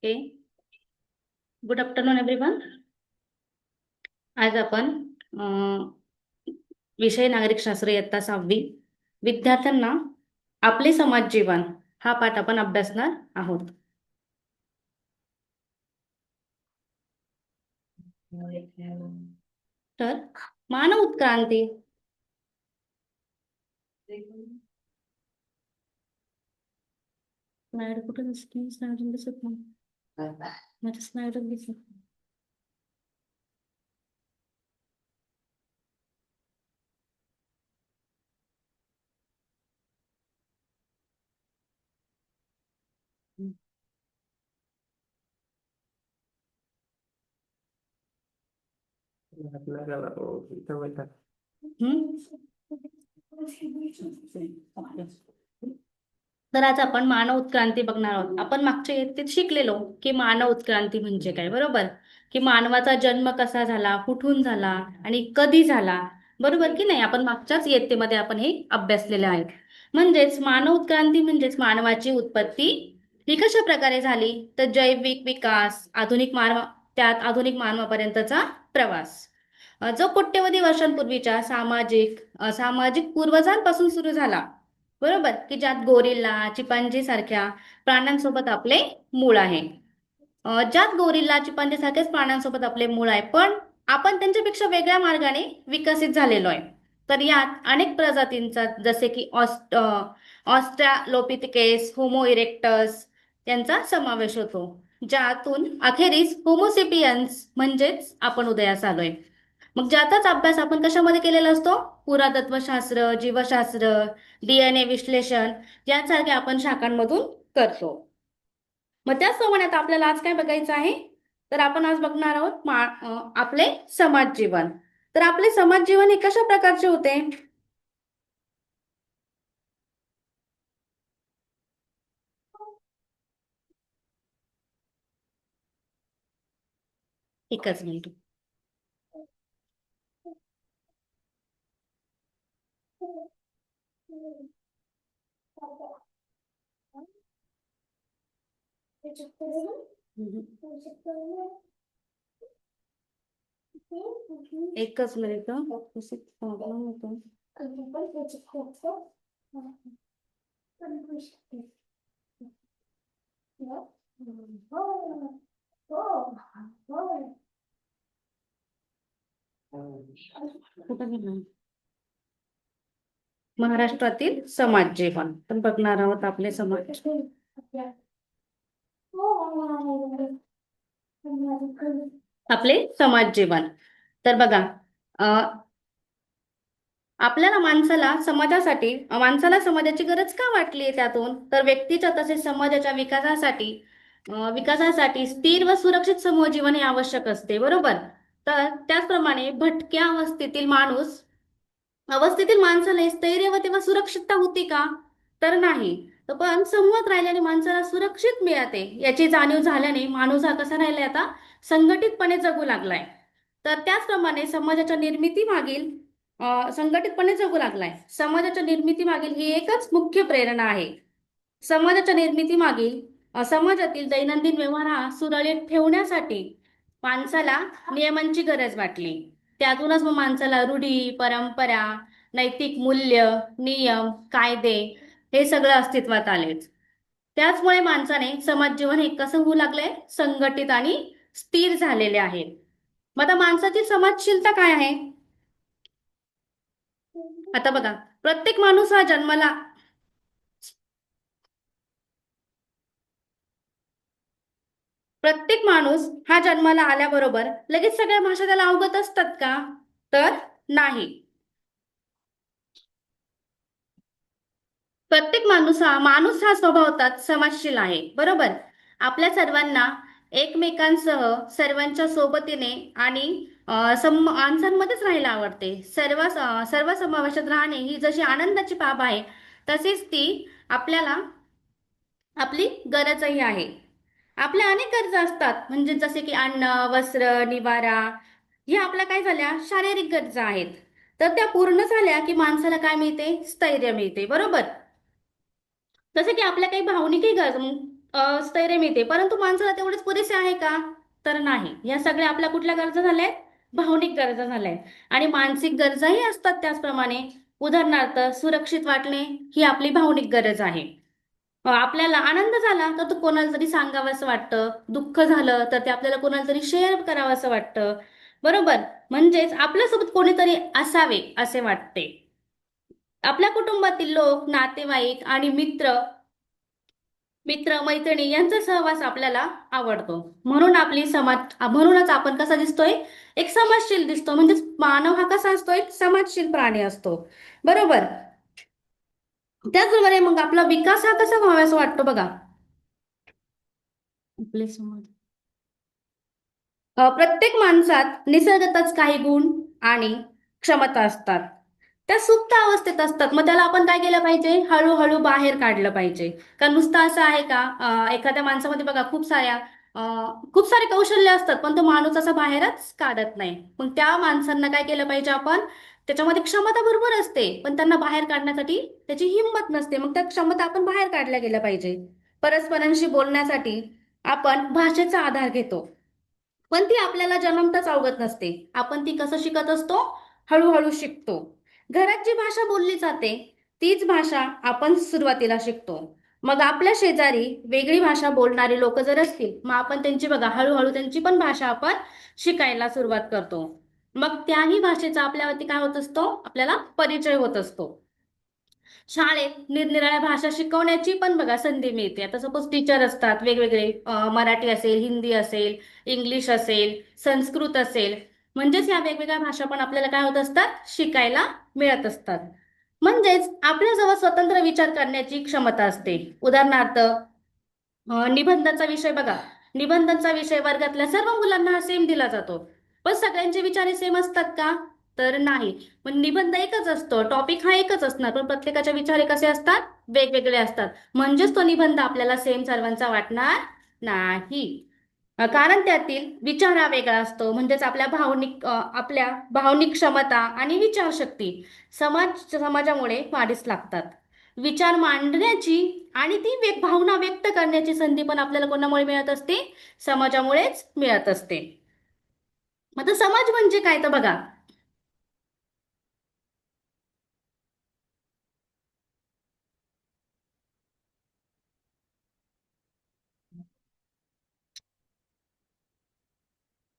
Okay. Good afternoon everyone. आज आपण विषय नागरिकशास्त्र इयत्ता 6वी विद्यार्थ्यांना आपले समाज जीवन हा पाठ आपण अभ्यासणार आहोत. तर मानव उत्क्रांती. स्लाइड कुठे दिसते? स्लाइड दिसत नाही. माझ्या स्लाइड दिसत नाही. तर आज आपण मानव उत्क्रांती बघणार आहोत. आपण मागच्या इयत्तेत शिकलेलो की मानव उत्क्रांती म्हणजे काय, बरोबर? की मानवाचा जन्म कसा झाला, कुठून झाला आणि कधी झाला, बरोबर की नाही? आपण मागच्याच इयत्तेमध्ये आपण हे अभ्यासलेले आहे. म्हणजेच मानव उत्क्रांती म्हणजेच मानवाची उत्पत्ती ही कशा प्रकारे झाली, तर जैविक विकास, आधुनिक मानव, त्यात आधुनिक मानवापर्यंतचा प्रवास, जो कोट्यवधी वर्षांपूर्वीच्या सामाजिक पूर्वजांपासून सुरू झाला, बरोबर? की ज्यात गोरिल्ला, चिपांजी सारख्या प्राण्यांसोबत आपले मूळ आहे. ज्यात गोरिल्ला, चिपांजी सारख्याच प्राण्यांसोबत आपले मूळ आहे, पण आपण त्यांच्यापेक्षा वेगळ्या मार्गाने विकसित झालेलो आहे. तर यात अनेक प्रजातींचा, जसे की ऑस्ट्रालोपिथिकेस, होमो इरेक्टस यांचा समावेश होतो, ज्यातून अखेरीस होमोसेपियन्स म्हणजेच आपण उदयास आलोय. मग ज्याचाच अभ्यास आपण कशामध्ये केलेला असतो? पुरातत्वशास्त्र, जीवशास्त्र, डीएनए विश्लेषण यांसारख्या आपण शाखांमधून करतो. मग त्याचप्रमाणे आता आपल्याला आज काय बघायचं आहे, तर आपण आज बघणार आहोत आपले समाज जीवन. तर आपले समाज जीवन हे कशा प्रकारचे होते? एकच मिनिट. एकच मिनिट. प्रॉब्लेम होतो. कुठं गेला? महाराष्ट्रातील समाज जीवन पण बघणार आहोत. आपले समाज, आपले समाज जीवन. तर बघा, आपल्याला माणसाला समाजाची गरज का वाटली आहे त्यातून, तर व्यक्तीच्या तसेच समाजाच्या विकासासाठी स्थिर व सुरक्षित समूह जीवन हे आवश्यक असते, बरोबर? तर त्याचप्रमाणे भटक्या अवस्थेतील माणसाला स्थैर्य व तेव्हा सुरक्षितता होती का, तर नाही. तर पण समूहात राहिल्याने माणसाला सुरक्षित मिळते याची जाणीव झाल्याने माणूस हा कसा राहिलाय, आता संघटितपणे जगू लागलाय. तर त्याचप्रमाणे संघटितपणे जगू लागलाय. समाजाच्या निर्मितीमागील ही एकच मुख्य प्रेरणा आहे. समाजाच्या निर्मितीमागील समाजातील दैनंदिन व्यवहार हा सुरळीत ठेवण्यासाठी माणसाला नियमांची गरज वाटली. त्यातूनच मग माणसाला रूढी, परंपरा, नैतिक मूल्य, नियम, कायदे हे सगळं अस्तित्वात आलेच. त्याचमुळे माणसाने समाज जीवन हे कसं होऊ लागलंय, संघटित आणि स्थिर झालेले आहे. मग आता माणसाची समाजशीलता काय आहे? आता बघा, प्रत्येक माणूस हा जन्माला प्रत्येक माणूस हा जन्माला आल्याबरोबर लगेच सगळ्या भाषा त्याला अवगत असतात का, तर नाही. प्रत्येक माणूस हा स्वभावतात समाजशील आहे, बरोबर? आपल्या सर्वांना एकमेकांसह सर्वांच्या सोबतीने आणि माणसांमध्येच राहायला आवडते. सर्व समावेशात राहणे ही जशी आनंदाची बाब आहे, तसेच ती आपल्याला आपली गरजही आहे. आपल्या अनेक गरजा असतात, म्हणजे जसे की अन्न, वस्त्र, निवारा, ह्या आपल्या काय झाल्या, शारीरिक गरजा आहेत. तर त्या पूर्ण झाल्या की माणसाला काय मिळते, स्थैर्य मिळते, बरोबर? जसे की आपल्या काही भावनिकही गरजा, स्थैर्य मिळते, परंतु माणसाला तेवढेच पुरेसे आहे का? तर नाही. या सगळ्या आपल्या कुठल्या गरजा झाल्या आहेत? भावनिक गरजा झाल्या आहेत. आणि मानसिक गरजाही असतात त्याचप्रमाणे. उदाहरणार्थ सुरक्षित वाटणे ही आपली भावनिक गरज आहे. आपल्याला आनंद झाला तर तो कोणाला तरी सांगावंसं वाटतं, दुःख झालं तर ते आपल्याला कोणाला तरी शेअर करावंसं वाटतं. बरोबर. म्हणजेच आपल्यासोबत कोणीतरी असावे असे वाटते. आपल्या कुटुंबातील लोक, नातेवाईक आणि मित्र मैत्रिणी यांचा सहवास आपल्याला आवडतो. म्हणूनच आपण कसा दिसतोय? एक समाजशील दिसतो. म्हणजेच मानव हा कसा असतो? एक समाजशील प्राणी असतो. बरोबर. त्याचबरोबर मग आपला विकास हा कसा व्हावा असं वाटतो बघा. आपले समाज प्रत्येक माणसात निसर्गतच काही गुण आणि क्षमता असतात. त्या सुप्त अवस्थेत असतात. मग त्याला आपण काय केलं पाहिजे? हळूहळू बाहेर काढलं पाहिजे. का नुसतं असं आहे का? एखाद्या माणसामध्ये बघा खूप सारे कौशल्य असतात, पण तो माणूस असा बाहेरच काढत नाही. मग त्या माणसांना काय केलं पाहिजे आपण? त्याच्यामध्ये क्षमता भरपूर असते, पण त्यांना बाहेर काढण्यासाठी त्याची हिंमत नसते. मग त्या क्षमता आपण बाहेर काढल्या गेल्या पाहिजे. परस्परांशी बोलण्यासाठी आपण भाषेचा आधार घेतो. पण ती आपल्याला जन्मताच अवगत नसते. आपण ती कसं शिकत असतो? हळूहळू शिकतो. घरात जी भाषा बोलली जाते तीच भाषा आपण सुरुवातीला शिकतो. मग आपल्या शेजारी वेगळी भाषा बोलणारे लोक जर असतील, मग आपण त्यांची बघा हळूहळू त्यांची पण भाषा आपण शिकायला सुरुवात करतो. मग त्याही भाषेचा आपल्यावरती काय होत असतो? आपल्याला परिचय होत असतो. शाळेत निरनिराळ्या भाषा शिकवण्याची पण बघा संधी मिळते. आता सपोज टीचर असतात वेगवेगळे, मराठी असेल, हिंदी असेल, इंग्लिश असेल, संस्कृत असेल. म्हणजेच या वेगवेगळ्या भाषा पण आपल्याला काय होत असतात? शिकायला मिळत असतात. म्हणजेच आपल्याजवळ स्वतंत्र विचार करण्याची क्षमता असते. उदाहरणार्थ निबंधाचा विषय बघा. निबंधाचा विषय वर्गातल्या सर्व मुलांना हा सेम दिला जातो. पण सगळ्यांचे विचार हे सेम असतात का? तर नाही. पण निबंध एकच असतो, टॉपिक हा एकच असणार, पण प्रत्येकाचे विचार हे कसे असतात? वेगवेगळे असतात. म्हणजेच तो निबंध आपल्याला सेम सर्वांचा वाटणार नाही. कारण त्यातील विचार हा वेगळा असतो. म्हणजेच आपल्या भावनिक क्षमता आणि विचारशक्ती समाजामुळे वाढीस लागतात. विचार मांडण्याची आणि भावना व्यक्त करण्याची संधी पण आपल्याला कोणामुळे मिळत असते? समाजामुळेच मिळत असते. आता समाज म्हणजे काय तर बघा.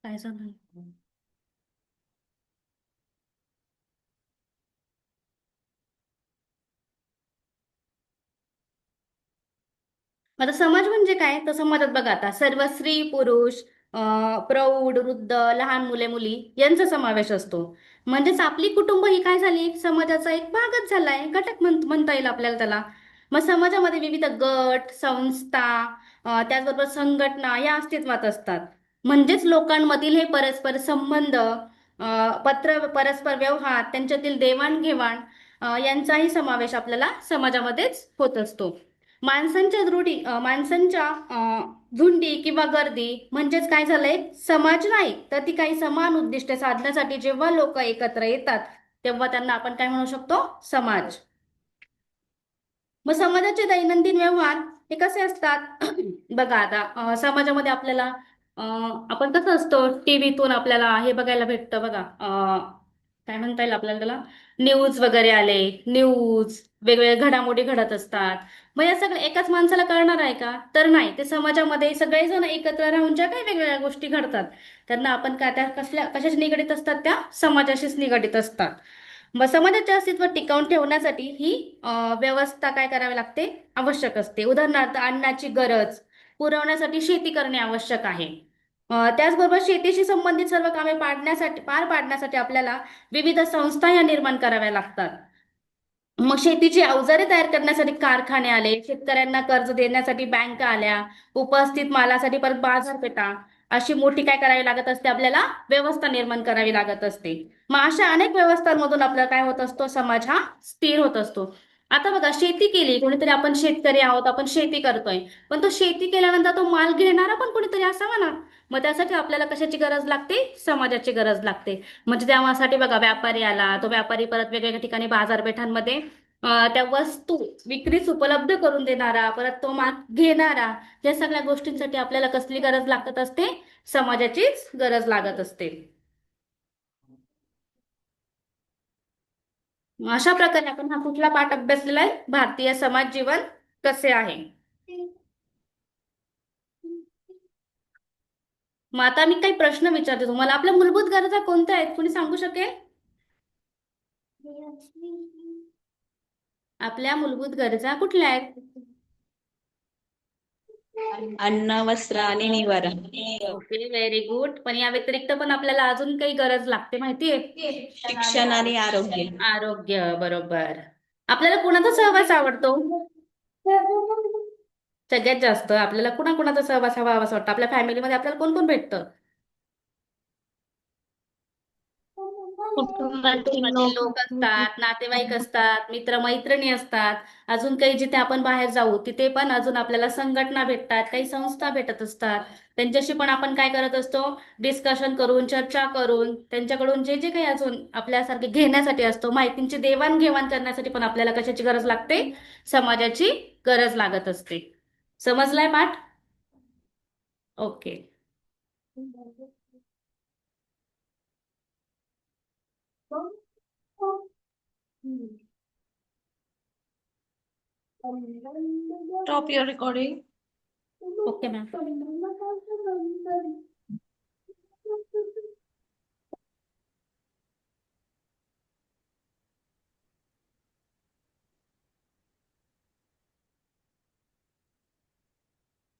काय झालं? आता समाज म्हणजे काय? तर समाजात बघा आता सर्व स्त्री पुरुष, प्रौढ वृद्ध, लहान मुले मुली यांचा समावेश असतो. म्हणजेच आपली कुटुंब ही काय झाली? समाजाचा एक भागच झालाय, घटक म्हणता येईल आपल्याला त्याला. मग समाजामध्ये विविध गट, संस्था, त्याचबरोबर संघटना या अस्तित्वात असतात. म्हणजेच लोकांमधील हे परस्पर संबंध, परस्पर व्यवहार, त्यांच्यातील देवाणघेवाण यांचाही समावेश आपल्याला समाजामध्येच होत असतो. माणसांच्या झुंडी किंवा गर्दी म्हणजेच काय झालंय? समाज नाही, तर ती काही समान उद्दिष्ट साधण्यासाठी जेव्हा लोक एकत्र येतात, तेव्हा त्यांना आपण काय म्हणू शकतो? समाज. मग समाजाचे दैनंदिन व्यवहार हे कसे असतात? बघा आता समाजामध्ये आपल्याला आपण कसं असतो? टीव्हीतून आपल्याला हे बघायला भेटतं बघा. काय म्हणता येईल आपल्याला त्याला? न्यूज वगैरे आले. न्यूज वेगवेगळ्या घडामोडी घडत असतात. मग या सगळं एकाच माणसाला कळणार आहे का? तर नाही. ते समाजामध्ये सगळेजण एकत्र राहून ज्या काही वेगवेगळ्या गोष्टी घडतात, त्यांना आपण काय त्या कशाशी निगडीत असतात? त्या समाजाशीच निगडीत असतात. मग समाजाचे अस्तित्व टिकवून ठेवण्यासाठी ही व्यवस्था काय करावी लागते? आवश्यक असते. उदाहरणार्थ अन्नाची गरज पुरवण्यासाठी शेती करणे आवश्यक आहे. त्याचबरोबर शेतीशी संबंधित सर्व कामे पार पाडण्यासाठी आपल्याला विविध संस्था या निर्माण कराव्या लागतात. मग शेतीची अवजारे तयार करण्यासाठी कारखाने आले, शेतकऱ्यांना कर्ज देण्यासाठी बँका आल्या, उपस्थित मालासाठी परत बाजारपेठा, अशी मोठी काय करावी लागत असते? आपल्याला व्यवस्था निर्माण करावी लागत असते. मग अशा अनेक व्यवस्थांमधून आपल्याला काय होत असतो? समाज हा स्थिर होत असतो. आता बघा, शेती केली कोणीतरी, आपण शेतकरी आहोत, आपण शेती करतोय, पण तो शेती केल्यानंतर तो माल घेणारा पण कोणीतरी असावा ना. मग त्यासाठी आपल्याला कशाची गरज लागते? समाजाची गरज लागते. म्हणजे त्यासाठी बघा व्यापारी आला, तो व्यापारी परत वेगवेगळ्या ठिकाणी बाजारपेठांमध्ये त्या वस्तू विक्रीस उपलब्ध करून देणारा, परत तो माल घेणारा, या सगळ्या गोष्टींसाठी आपल्याला कसली गरज लागत असते? समाजाचीच गरज लागत असते. अशा प्रकारे आपण हा कुठला पाठ अभ्यासलेला आहे? भारतीय समाज जीवन कसे आहे. मग आता मी काही प्रश्न विचारते तुम्हाला. आपल्या मूलभूत गरजा कोणत्या आहेत? कोणी सांगू शकेल? आपल्या मूलभूत गरजा कुठल्या आहेत? अन्न, वस्त्र आणि निवारा. Okay, very good. पण या व्यतिरिक्त पण आपल्याला अजून काही गरज लागते, माहितीये? शिक्षण आणि आरोग्य. आरोग्य, बरोबर. आपल्याला कुणाचा सहवास आवडतो? सगळ्यात जास्त आपल्याला कुणाकुणाचा सहवास हवा असं वाटतं? आपल्या फॅमिलीमध्ये आपल्याला कोण कोण भेटतं? कुटुंबातील कुटुंबातील लोक. लोक असतात, नातेवाईक असतात, मित्रमैत्रिणी असतात. अजून काही जिथे आपण बाहेर जाऊ तिथे पण अजून आपल्याला संघटना भेटतात, काही संस्था भेटत असतात. त्यांच्याशी पण आपण काय करत असतो? डिस्कशन करून, चर्चा करून, त्यांच्याकडून जे जे काही अजून आपल्यासारखे घेण्यासाठी असतो, माहितींची देवाणघेवाण करण्यासाठी पण आपल्याला कशाची गरज लागते? समाजाची गरज लागत असते. समजलाय पाठ? Okay. Stop your recording. Okay ma'am.